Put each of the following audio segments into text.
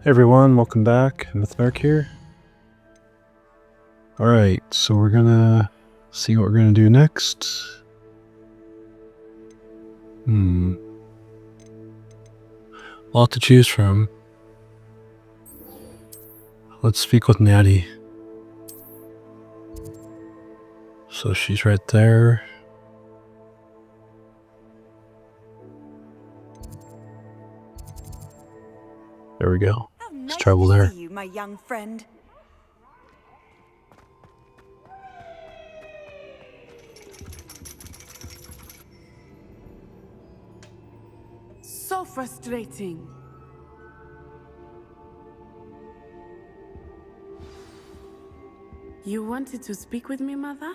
Hey everyone, welcome back. Mythmark here. Alright, so we're gonna see what we're gonna do next. A lot to choose from. Let's speak with Natti. So she's right there. There we go. Let's travel there. See you, my young friend. So frustrating. You wanted to speak with me, Mother?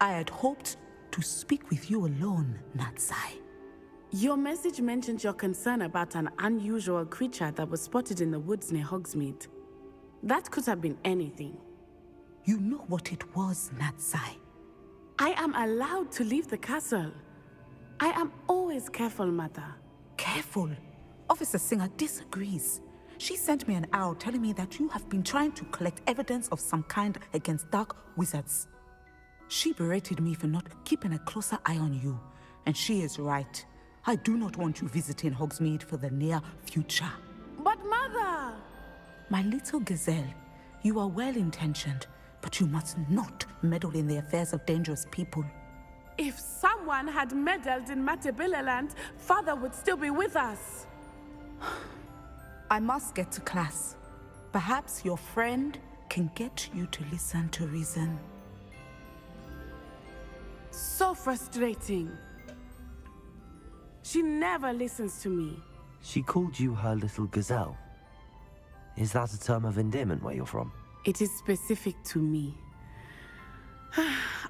I had hoped to speak with you alone, Natti. Your message mentioned your concern about an unusual creature that was spotted in the woods near Hogsmeade. That could have been anything. You know what it was, Natti. I am allowed to leave the castle. I am always careful, Mother. Careful. Officer Singer disagrees. She sent me an owl telling me that you have been trying to collect evidence of some kind against dark wizards. She berated me for not keeping a closer eye on you, and she is right. I do not want you visiting Hogsmeade for the near future. But Mother! My little gazelle, you are well-intentioned, but you must not meddle in the affairs of dangerous people. If someone had meddled in Matabeleland, Father would still be with us. I must get to class. Perhaps your friend can get you to listen to reason. So frustrating. She never listens to me. She called you her little gazelle. Is that a term of endearment where you're from? It is specific to me.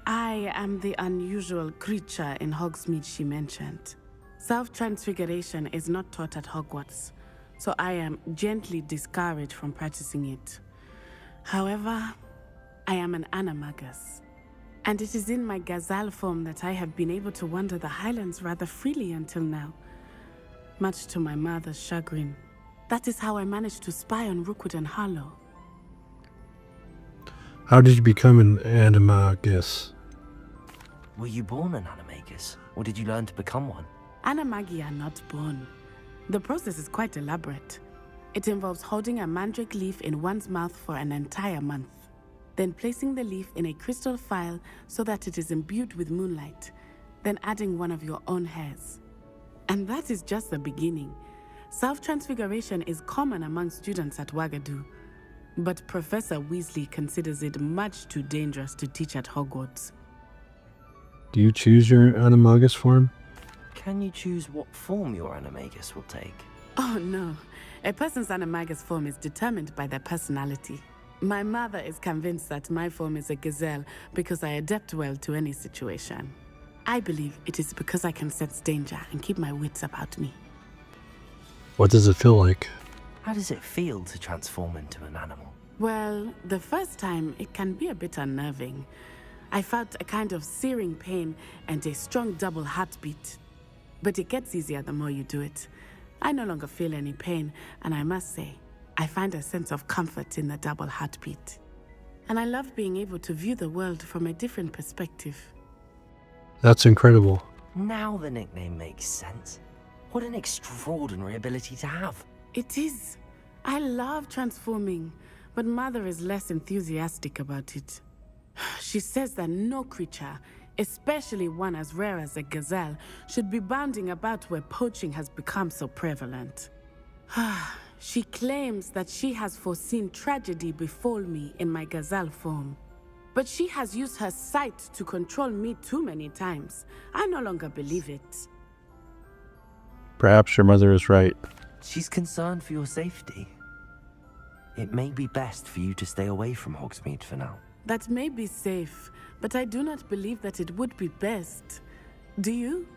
I am the unusual creature in Hogsmeade she mentioned. Self-transfiguration is not taught at Hogwarts, so I am gently discouraged from practicing it. However, I am an animagus, and it is in my gazelle form that I have been able to wander the Highlands rather freely until now, much to my mother's chagrin. That is how I managed to spy on Rookwood and Harlow. How did you become an animagus? Were you born an animagus, or did you learn to become one? Animagi are not born. The process is quite elaborate. It involves holding a mandrake leaf in one's mouth for an entire month, then placing the leaf in a crystal phial so that it is imbued with moonlight, then adding one of your own hairs. And that is just the beginning. Self-transfiguration is common among students at Wagadu, but Professor Weasley considers it much too dangerous to teach at Hogwarts. Do you choose your animagus form? Can you choose what form your animagus will take? Oh no, a person's animagus form is determined by their personality. My mother is convinced that my form is a gazelle because I adapt well to any situation. I believe it is because I can sense danger and keep my wits about me. What does it feel like? How does it feel to transform into an animal? Well, the first time it can be a bit unnerving. I felt a kind of searing pain and a strong double heartbeat. But it gets easier the more you do it. I no longer feel any pain, and I must say, I find a sense of comfort in the double heartbeat. And I love being able to view the world from a different perspective. That's incredible. Now the nickname makes sense. What an extraordinary ability to have. It is. I love transforming, but Mother is less enthusiastic about it. She says that no creature, especially one as rare as a gazelle, should be bounding about where poaching has become so prevalent. She claims that she has foreseen tragedy befall me in my gazelle form. But she has used her sight to control me too many times. I no longer believe it. Perhaps your mother is right. She's concerned for your safety. It may be best for you to stay away from Hogsmeade for now. That may be safe, but I do not believe that it would be best. Do you?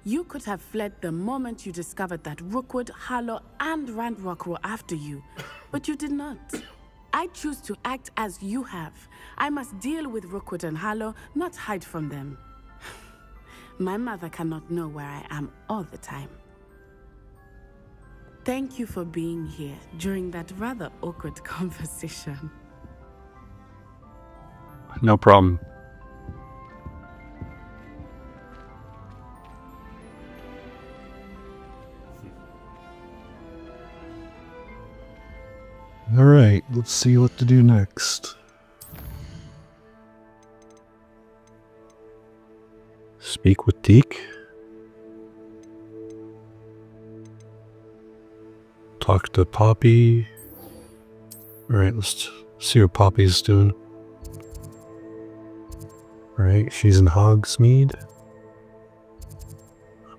You could have fled the moment you discovered that Rookwood, Harlow, and Ranrock were after you, but you did not. I choose to act as you have. I must deal with Rookwood and Harlow, not hide from them. My mother cannot know where I am all the time. Thank you for being here during that rather awkward conversation. No problem. Alright, let's see what to do next. Speak with Deek. Talk to Poppy. Alright, let's see what Poppy's doing. Alright, she's in Hogsmeade.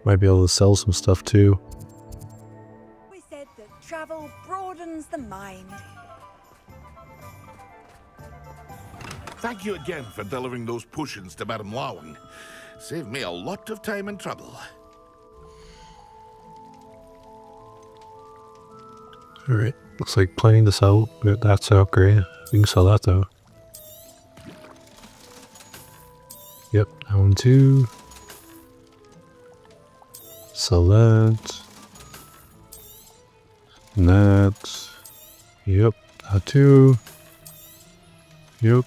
Might be able to sell some stuff too. We said that travel broadens the mind. Thank you again for delivering those potions to Madame Howin. Saved me a lot of time and trouble. Alright, looks like planning this out, but that's out great. We can sell that though. Yep, that one too. Sell that. And that. Yep, that too. Yep.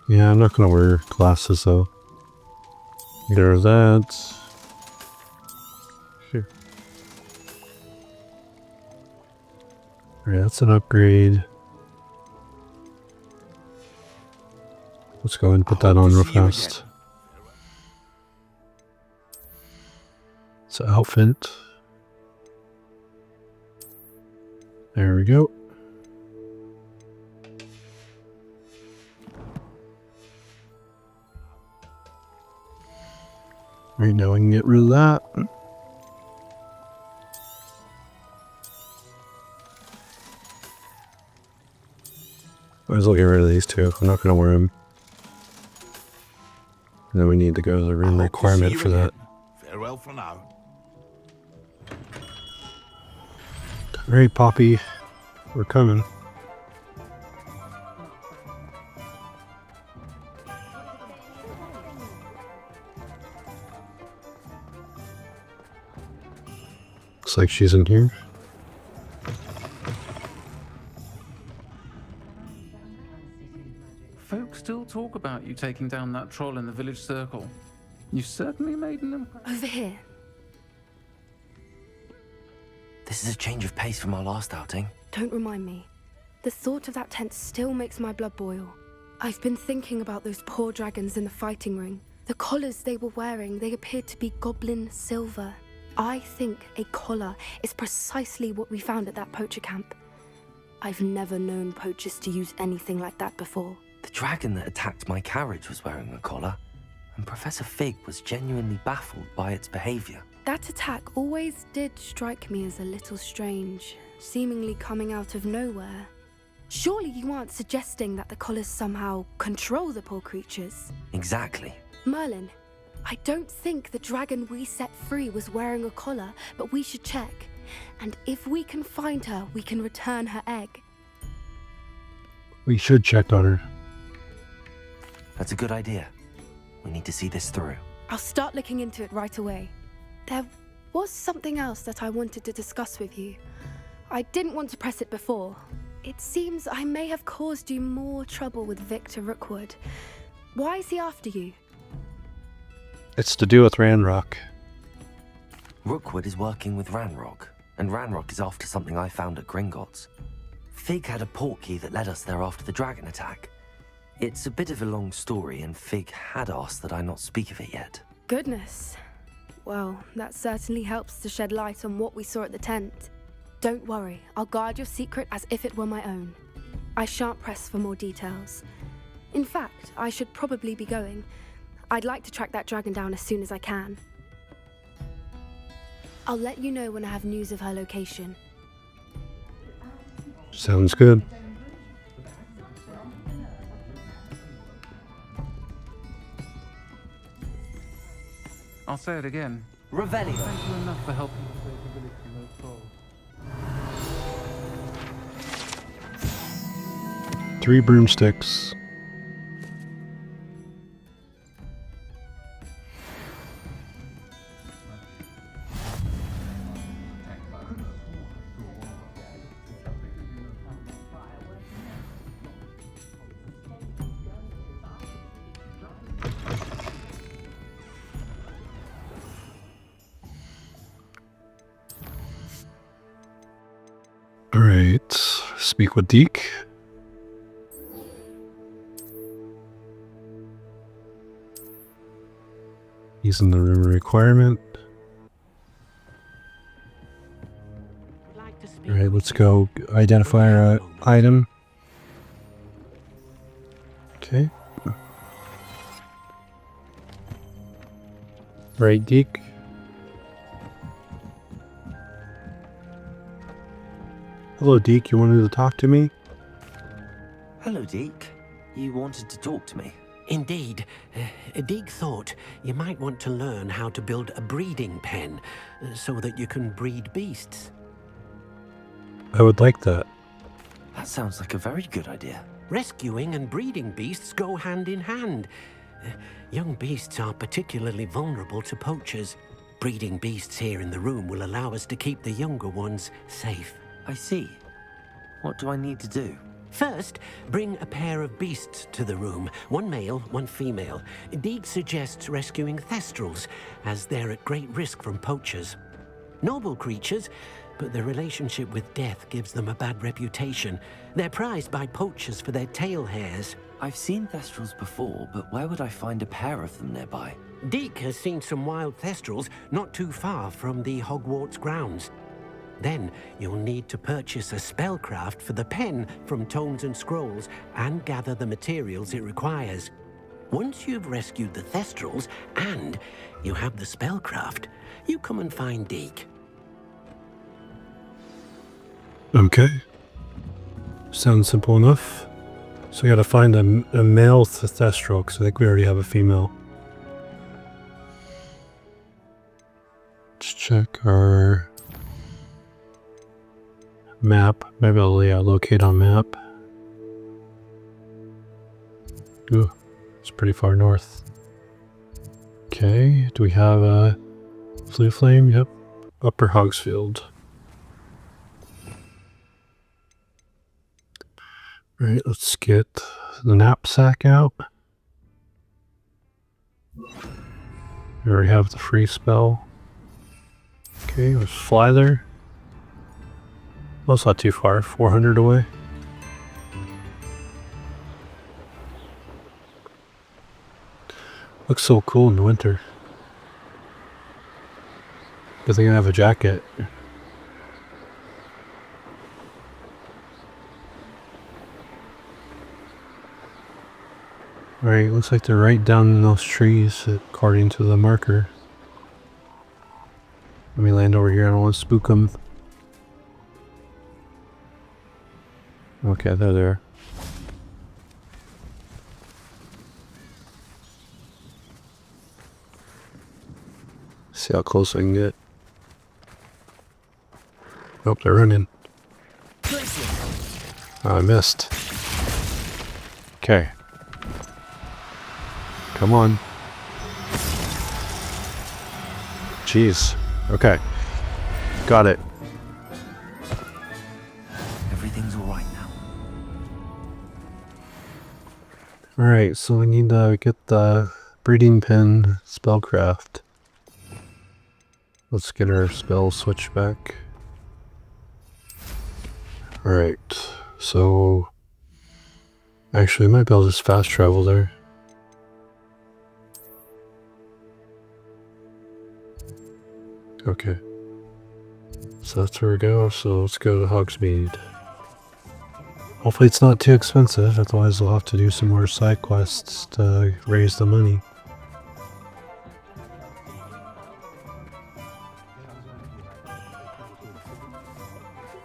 Yeah, I'm not gonna wear glasses though. Either of that. Sure. Alright, that's an upgrade. Let's go and put that on real fast. It's an outfit. There we go. Right now I can get rid of that. I was looking rid of these two. I'm not going to wear them. And then we need to go to the room requirement for that. Farewell for now. Alright, Poppy. We're coming. Looks like she's in here. Folks still talk about you taking down that troll in the village circle. You certainly made an impression. Over here. This is a change of pace from our last outing. Don't remind me. The thought of that tent still makes my blood boil. I've been thinking about those poor dragons in the fighting ring. The collars they were wearing, they appeared to be goblin silver. I think a collar is precisely what we found at that poacher camp. I've never known poachers to use anything like that before. The dragon that attacked my carriage was wearing a collar, and Professor Fig was genuinely baffled by its behavior. That attack always did strike me as a little strange, seemingly coming out of nowhere. Surely you aren't suggesting that the collars somehow control the poor creatures? Exactly. Merlin, I don't think the dragon we set free was wearing a collar, but we should check. And if we can find her, we can return her egg. We should check on her. That's a good idea. We need to see this through. I'll start looking into it right away. There was something else that I wanted to discuss with you. I didn't want to press it before. It seems I may have caused you more trouble with Victor Rookwood. Why is he after you? It's to do with Ranrock. Rookwood is working with Ranrock, and Ranrock is after something I found at Gringotts. Fig had a portkey that led us there after the dragon attack. It's a bit of a long story, and Fig had asked that I not speak of it yet. Goodness. Well, that certainly helps to shed light on what we saw at the tent. Don't worry, I'll guard your secret as if it were my own. I shan't press for more details. In fact, I should probably be going. I'd like to track that dragon down as soon as I can. I'll let you know when I have news of her location. Sounds good. I'll say it again. Revelio. Thank you enough for helping to save the village from those trolls. 3 broomsticks. Alright, speak with Deek. He's in the room requirement. Alright, let's go identify our item. Okay. Right, Deek. Hello, Deek. You wanted to talk to me? Hello, Deek. You wanted to talk to me? Indeed. Deek thought you might want to learn how to build a breeding pen so that you can breed beasts. I would like that. That sounds like a very good idea. Rescuing and breeding beasts go hand in hand. Young beasts are particularly vulnerable to poachers. Breeding beasts here in the room will allow us to keep the younger ones safe. I see. What do I need to do? First, bring a pair of beasts to the room. One male, one female. Deek suggests rescuing thestrals, as they're at great risk from poachers. Noble creatures, but their relationship with death gives them a bad reputation. They're prized by poachers for their tail hairs. I've seen thestrals before, but where would I find a pair of them nearby? Deek has seen some wild thestrals not too far from the Hogwarts grounds. Then you'll need to purchase a spellcraft for the pen from Tomes and Scrolls and gather the materials it requires. Once you've rescued the thestrals and you have the spellcraft, you come and find Deek. Okay. Sounds simple enough. So we gotta find a male thestral, because I think we already have a female. Let's check our map. Maybe I'll locate on map. Ooh, it's pretty far north. Okay, do we have a Flue Flame? Yep. Upper Hogsfield. Alright, let's get the knapsack out. We already have the free spell. Okay, let's fly there. Well, it's not too far, 400 away. Looks so cool in the winter. Good thing I have a jacket. Alright, looks like they're right down in those trees according to the marker. Let me land over here, I don't want to spook them. Okay, they're there. See how close I can get. Nope, they're running. Oh, I missed. Okay. Come on. Jeez. Okay. Got it. Everything's all right now. Alright, so we need to get the breeding pen spellcraft. Let's get our spell switch back. Alright, so actually I might be able to just fast travel there. Okay. So that's where we go, so let's go to Hogsmeade. Hopefully it's not too expensive, otherwise we'll have to do some more side quests to raise the money.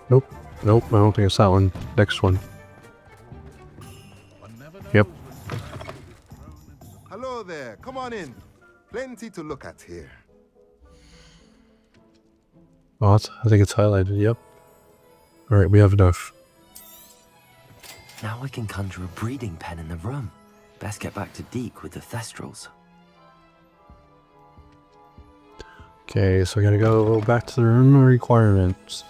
Nope, nope, I don't think it's that one. Next one. Yep. Hello there, come on in. Plenty to look at here. Oh, I think it's highlighted, yep. Alright, we have enough. Now I can conjure a breeding pen in the room. Best get back to Deek with the thestrals. Okay, so we gotta go back to the room of requirements.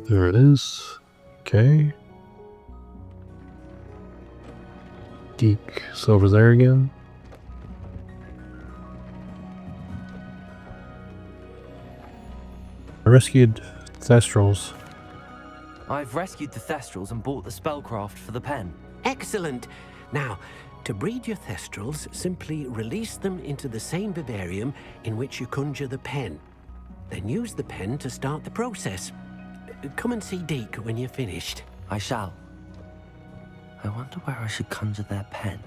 There it is. Okay. Deek is over there again. I rescued thestrals. I've rescued the thestrals and bought the spellcraft for the pen. Excellent. Now, to breed your thestrals, simply release them into the same vivarium in which you conjure the pen. Then use the pen to start the process. Come and see Deek when you're finished. I shall. I wonder where I should conjure their pen.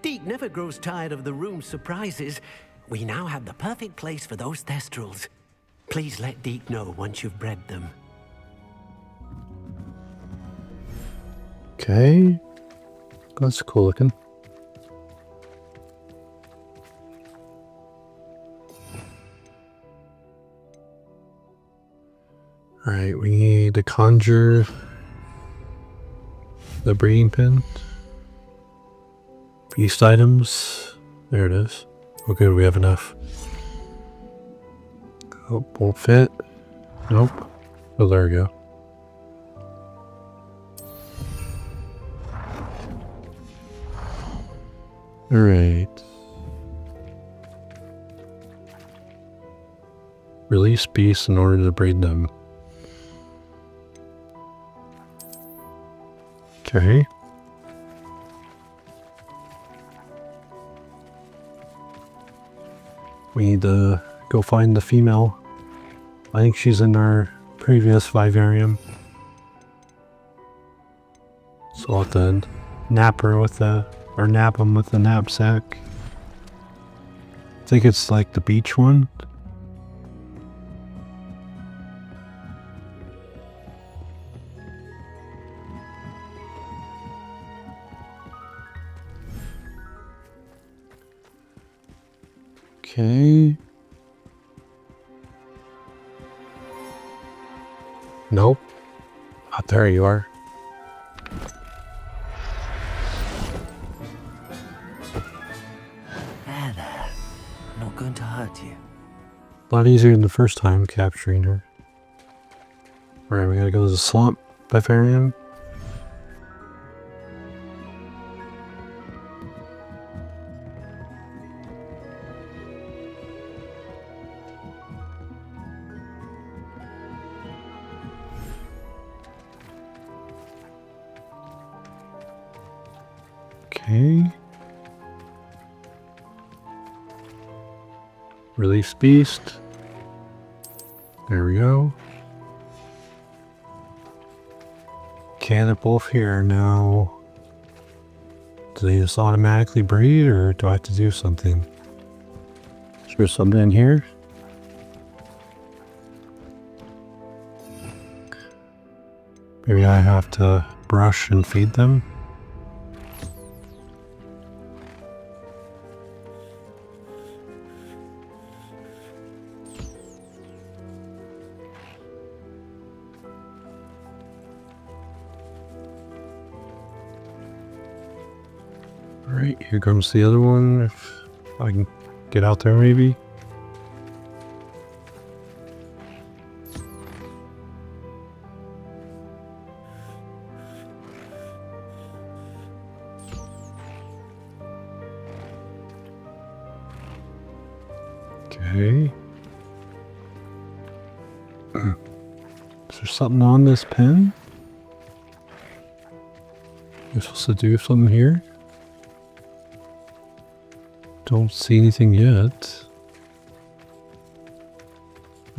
Deek never grows tired of the room's surprises. We now have the perfect place for those thestrals. Please let Deek know once you've bred them. Okay. That's cool looking. Alright, we need to conjure the breeding pen. Beast items. There it is. Oh good, we have enough. Oh, won't fit. Nope. Oh, there we go. Alright. Release beasts in order to breed them. Okay. We need to go find the female. I think she's in our previous vivarium. So I'll have to nap her with the, or nap him with the knapsack. I think it's like the beach one. Okay. Nope. Oh, there you are. There. I'm not going to hurt you. A lot easier than the first time capturing her. Alright, we gotta go to the swamp vivarium. Okay. Release beast. There we go. Okay, they're both here now. Do they just automatically breed, or do I have to do something? Is there something in here? Maybe I have to brush and feed them? Alright, here comes the other one. If I can get out there, maybe. Okay. Is there something on this pen? You're supposed to do something here? Don't see anything yet.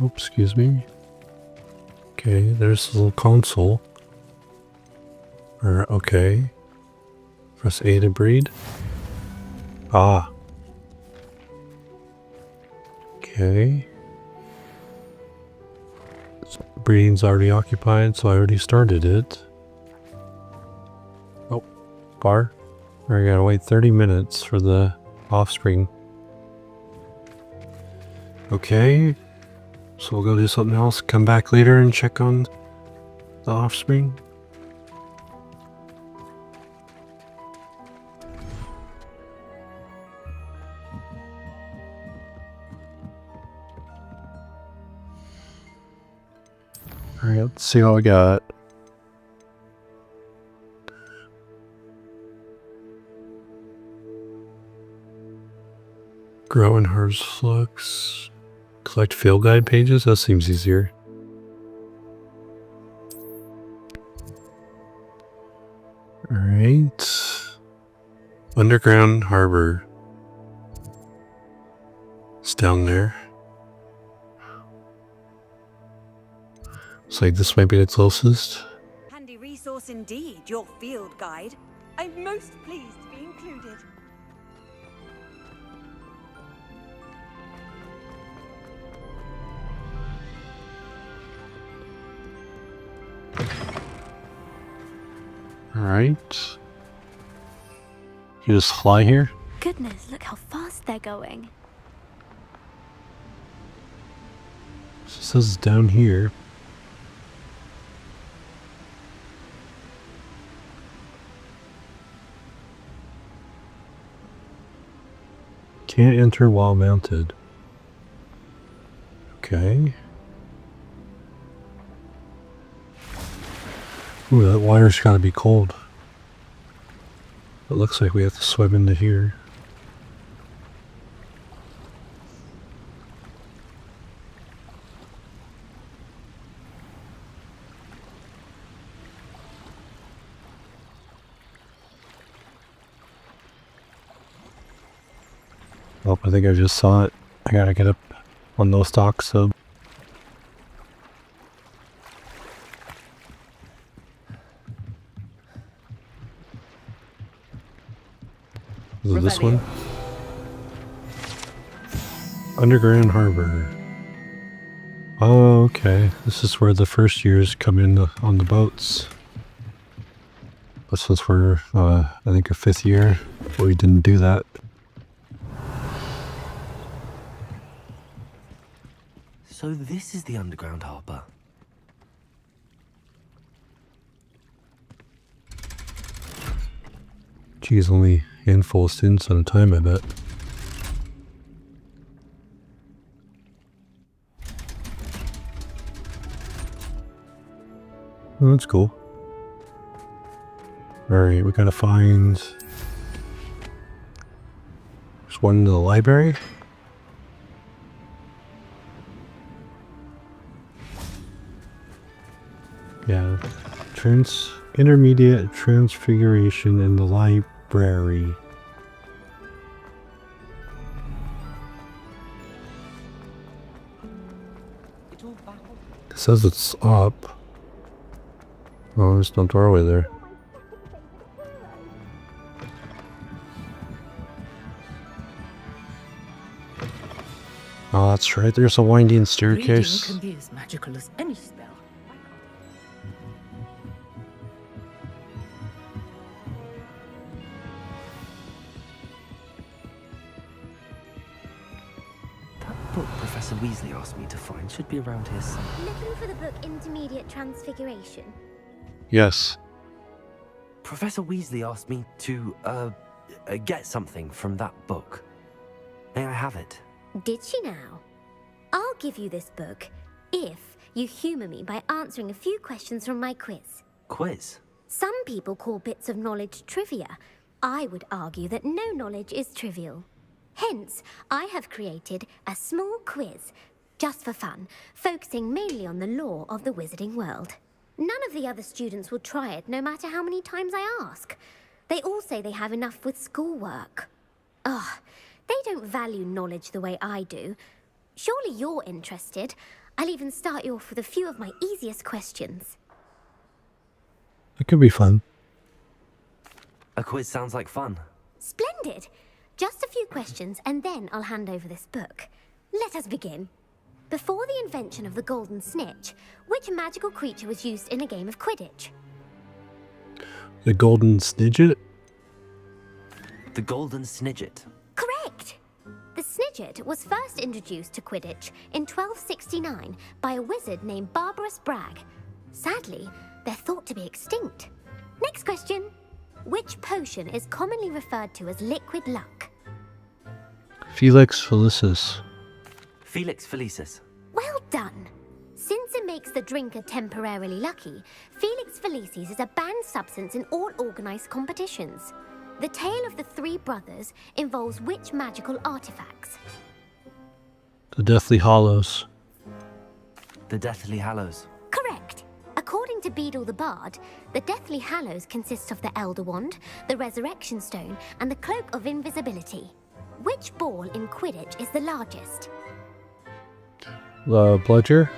Oops, excuse me. Okay, there's the little console. Okay. Press A to breed. Ah. Okay. So breeding's already occupied, so I already started it. Oh, bar. I gotta wait 30 minutes for the offspring. Okay. So we'll go do something else, come back later and check on the offspring. Alright, let's see what we got. Grow and harvest flux. Collect field guide pages? That seems easier. Alright. Underground harbor. It's down there. Looks like this might be the closest. Handy resource indeed, your field guide. I'm most pleased to be included. Alright. You just fly here? Goodness, look how fast they're going. It says it's down here. Can't enter while mounted. Okay. Ooh, that water's gotta be cold. It looks like we have to swim into here. Oh, I think I just saw it. I gotta get up on those docks, so. Is it this one? Underground harbor. Oh, okay. This is where the first years come in on the boats. But since we're, I think, a 5th year, we didn't do that. So this is the underground harbour. Geez, only a handful of students at a time, I bet. Oh, that's cool. Alright, we gotta find... There's one in the library? Yeah. Intermediate Transfiguration in the library. It says it's up. Oh, there's no doorway there. Oh, that's right. There's a winding staircase. Reading can be as magical as any spell. That book Professor Weasley asked me to find should be around here somewhere. Looking for the book Intermediate Transfiguration? Yes. Professor Weasley asked me to, get something from that book. May I have it? Did she now? I'll give you this book if you humour me by answering a few questions from my quiz. Quiz? Some people call bits of knowledge trivia. I would argue that no knowledge is trivial. Hence, I have created a small quiz, just for fun, focusing mainly on the lore of the wizarding world. None of the other students will try it, no matter how many times I ask. They all say they have enough with schoolwork. Ugh, they don't value knowledge the way I do. Surely you're interested. I'll even start you off with a few of my easiest questions. It could be fun. A quiz sounds like fun. Splendid! Just a few questions and then I'll hand over this book. Let us begin. Before the invention of the golden snitch, which magical creature was used in a game of Quidditch? The golden snidget? The golden snidget. Correct! The snidget was first introduced to Quidditch in 1269 by a wizard named Barbarous Bragg. Sadly, they're thought to be extinct. Next question. Which potion is commonly referred to as liquid luck? Felix Felicis. Felix Felicis. Well done! Since it makes the drinker temporarily lucky, Felix Felicis is a banned substance in all organized competitions. The tale of the three brothers involves which magical artifacts? The Deathly Hallows. The Deathly Hallows. Correct! According to Beedle the Bard, the Deathly Hallows consists of the Elder Wand, the Resurrection Stone, and the Cloak of Invisibility. Which ball in Quidditch is the largest? The Bludger?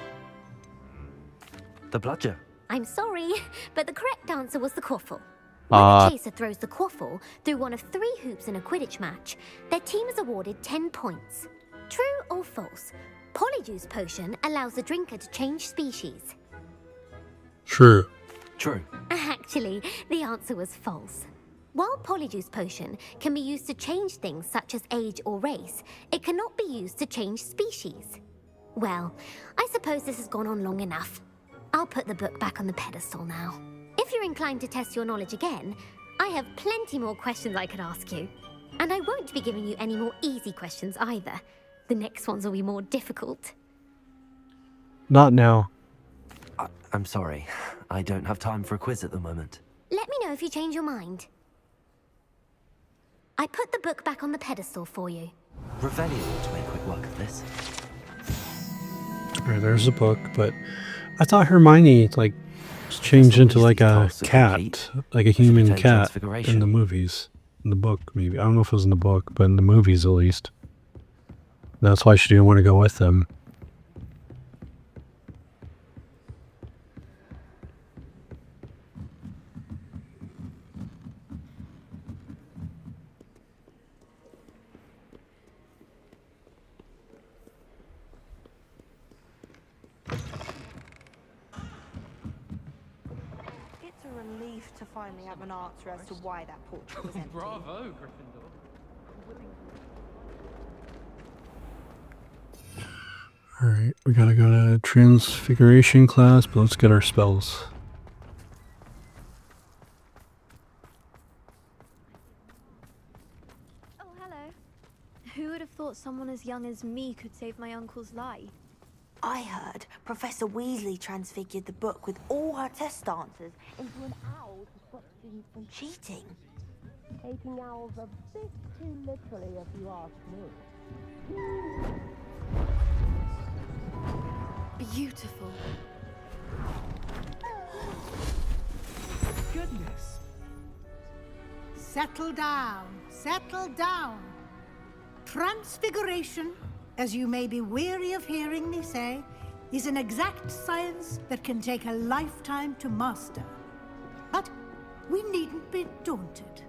The Bludger. I'm sorry, but the correct answer was the Quaffle. When a chaser throws the Quaffle through one of 3 hoops in a Quidditch match, their team is awarded 10 points. True or false? Polyjuice Potion allows the drinker to change species. True. True. Actually, the answer was false. While Polyjuice Potion can be used to change things such as age or race, it cannot be used to change species. Well, I suppose this has gone on long enough. I'll put the book back on the pedestal now. If you're inclined to test your knowledge again, I have plenty more questions I could ask you. And I won't be giving you any more easy questions either. The next ones will be more difficult. Not now. I'm sorry. I don't have time for a quiz at the moment. Let me know if you change your mind. I put the book back on the pedestal for you. Revelio ought to make quick work of this. Alright, there's a book, but I thought Hermione, like, was changed into like a cat, like a human cat in the movies. In the book, maybe. I don't know if it was in the book, but in the movies at least. That's why she didn't want to go with them. It's a relief to finally have an answer as to why that portrait was empty. Bravo, Gryffindor. Alright, we gotta go to Transfiguration class, but let's get our spells. Oh, hello. Who would have thought someone as young as me could save my uncle's life? I heard Professor Weasley transfigured the book with all her test answers into an owl to stop students from cheating. Taking owls a bit too literally, if you ask me. Beautiful. Goodness. Settle down. Settle down. Transfiguration, as you may be weary of hearing me say, is an exact science that can take a lifetime to master. But we needn't be daunted.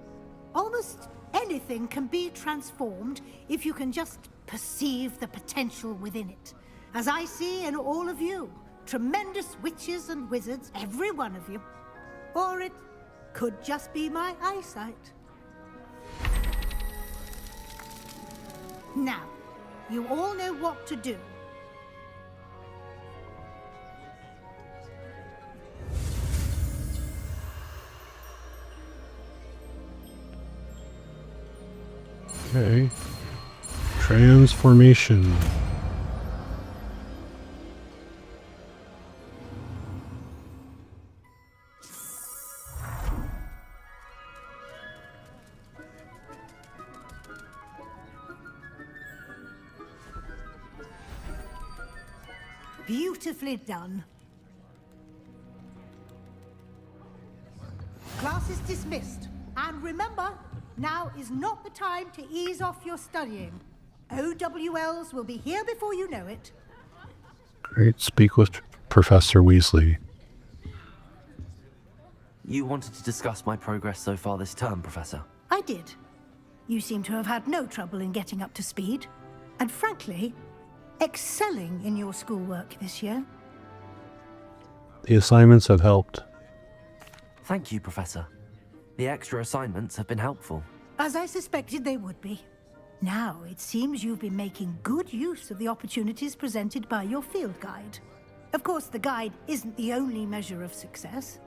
Almost anything can be transformed if you can just perceive the potential within it. As I see in all of you, tremendous witches and wizards, every one of you. Or it could just be my eyesight. Now, you all know what to do. Okay. Transformation. Beautifully done. Class is dismissed. And remember, now is not the time to ease off your studying. OWLs will be here before you know it. Great. Speak with Professor Weasley. You wanted to discuss my progress so far this term, Professor? I did. You seem to have had no trouble in getting up to speed. And frankly, excelling in your schoolwork this year. The assignments have helped. Thank you, Professor. The extra assignments have been helpful. As I suspected they would be. Now, it seems you've been making good use of the opportunities presented by your field guide. Of course, the guide isn't the only measure of success.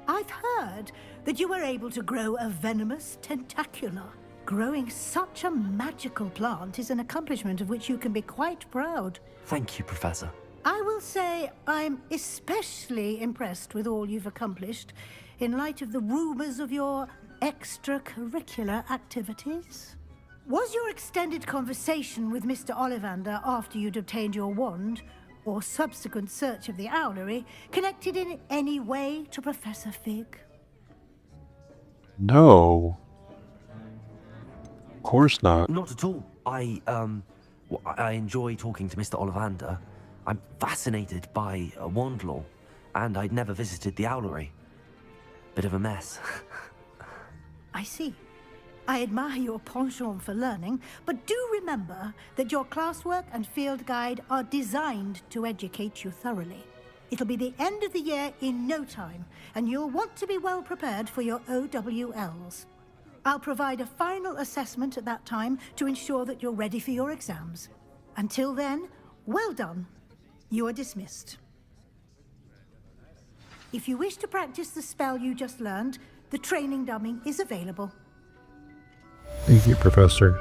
I've heard that you were able to grow a venomous tentacula. Growing such a magical plant is an accomplishment of which you can be quite proud. Thank you, Professor. I will say I'm especially impressed with all you've accomplished in light of the rumors of your extracurricular activities. Was your extended conversation with Mr. Ollivander after you'd obtained your wand, or subsequent search of the owlery, connected in any way to Professor Fig? No. Of course not. Not at all. I enjoy talking to Mr. Ollivander. I'm fascinated by wand lore, and I'd never visited the owlery. Bit of a mess. I see. I admire your penchant for learning, but do remember that your classwork and field guide are designed to educate you thoroughly. It'll be the end of the year in no time, and you'll want to be well prepared for your OWLs. I'll provide a final assessment at that time to ensure that you're ready for your exams. Until then, well done. You are dismissed. If you wish to practice the spell you just learned, the training dummy is available. Thank you, Professor.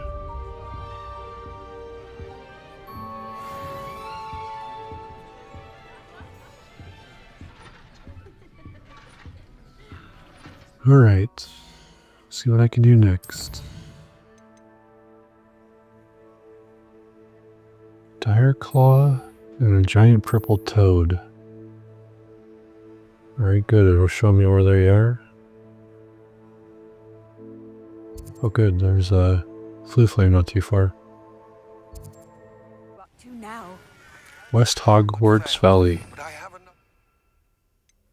Alright. See what I can do next. Dire claw and a giant purple toad. Very good, it'll show me where they are. Oh good, there's a flue flame not too far. West Hogwarts Valley.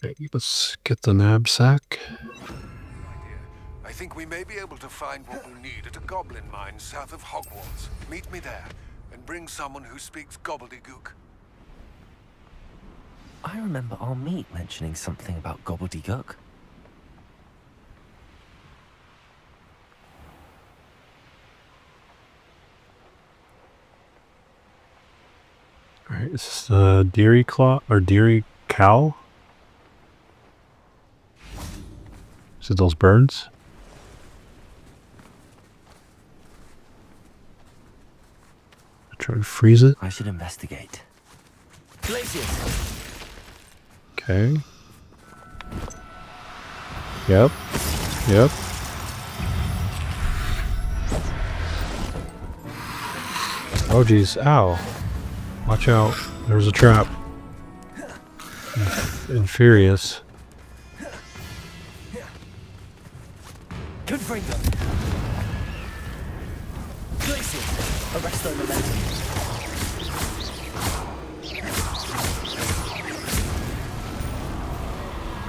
Okay, let's get the knapsack. I think we may be able to find what we'll need at a goblin mine south of Hogwarts. Meet me there, and bring someone who speaks gobbledygook. I remember our meet mentioning something about gobbledygook. Alright, this is Deary Claw, or Deary Cow? Is it those birds? Try to freeze it. I should investigate. Okay. Yep. Yep. Oh geez, ow. Watch out. There's a trap. Infurious. Good bring them. Glacius, arrest their momentum.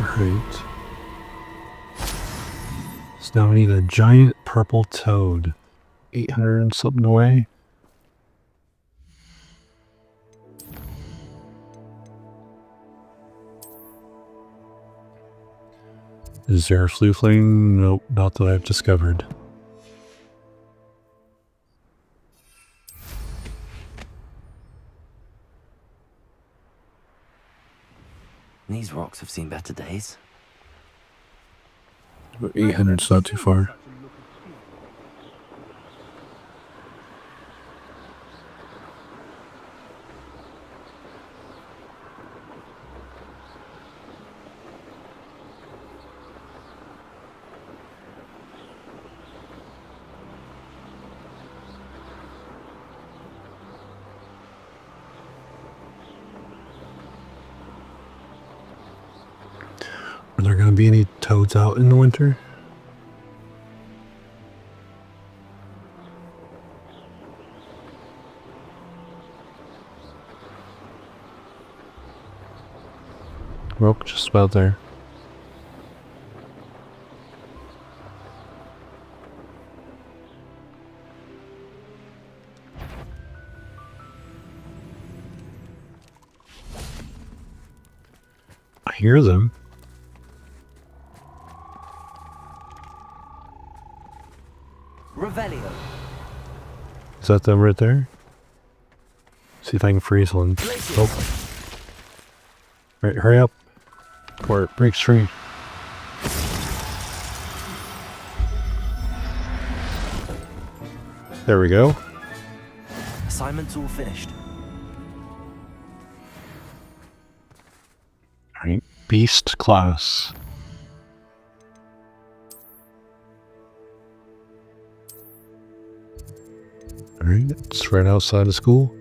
Alright. So now we need a giant purple toad. 800 and something away. Is there a flue flame? Nope, not that I've discovered. These rocks have seen better days. 800's not too far. Are there going to be any toads out in the winter? Well, just about there. I hear them. Revelio. Is that them right there? See if I can freeze one. Oh. Right, hurry up. Before it breaks free. There we go. Assignment's all finished. Alright, beast class. Alright, it's right outside of school.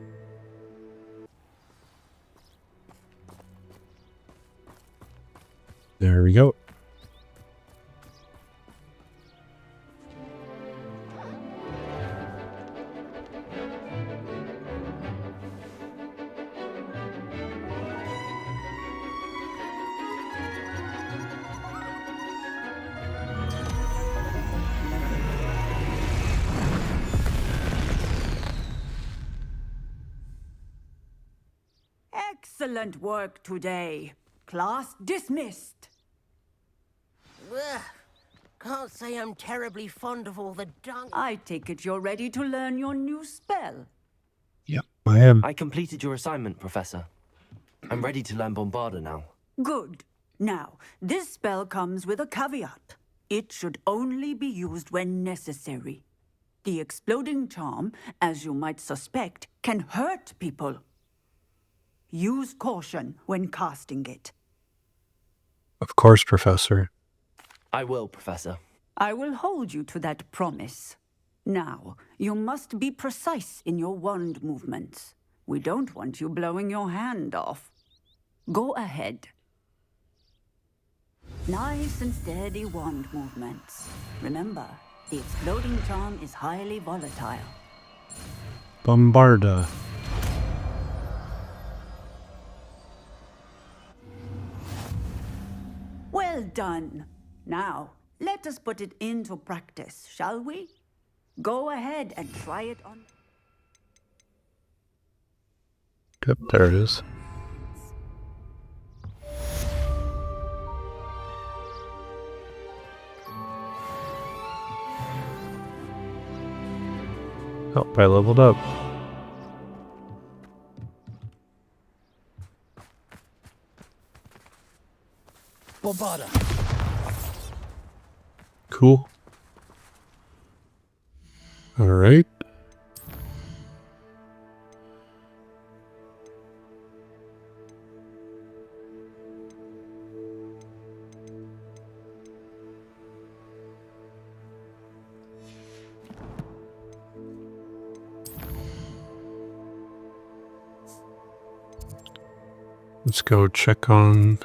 There we go. Excellent work today. Class dismissed. Ugh. Can't say I'm terribly fond of all the dung. I take it you're ready to learn your new spell. Yep, I am. I completed your assignment, Professor. I'm ready to learn Bombarda now. Good. Now, this spell comes with a caveat. It should only be used when necessary. The exploding charm, as you might suspect, can hurt people. Use caution when casting it. Of course, Professor. I will, Professor. I will hold you to that promise. Now, you must be precise in your wand movements. We don't want you blowing your hand off. Go ahead. Nice and steady wand movements. Remember, the exploding charm is highly volatile. Bombarda. Well done. Now, let us put it into practice, shall we? Go ahead and try it on. Yep, there it is. Oh, I leveled up. Bombarda. Cool. All right. Let's go check on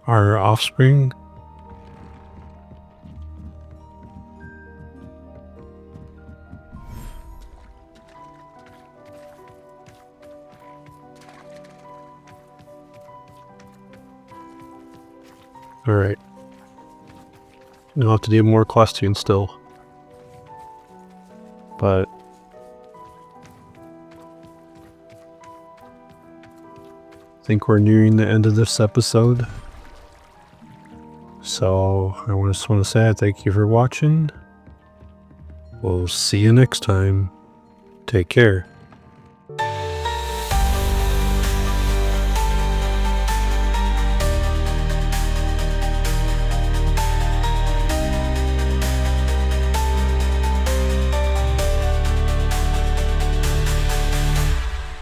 our offspring. Alright. We'll have to do more class tunes still. But I think we're nearing the end of this episode. So I just want to say thank you for watching. We'll see you next time. Take care.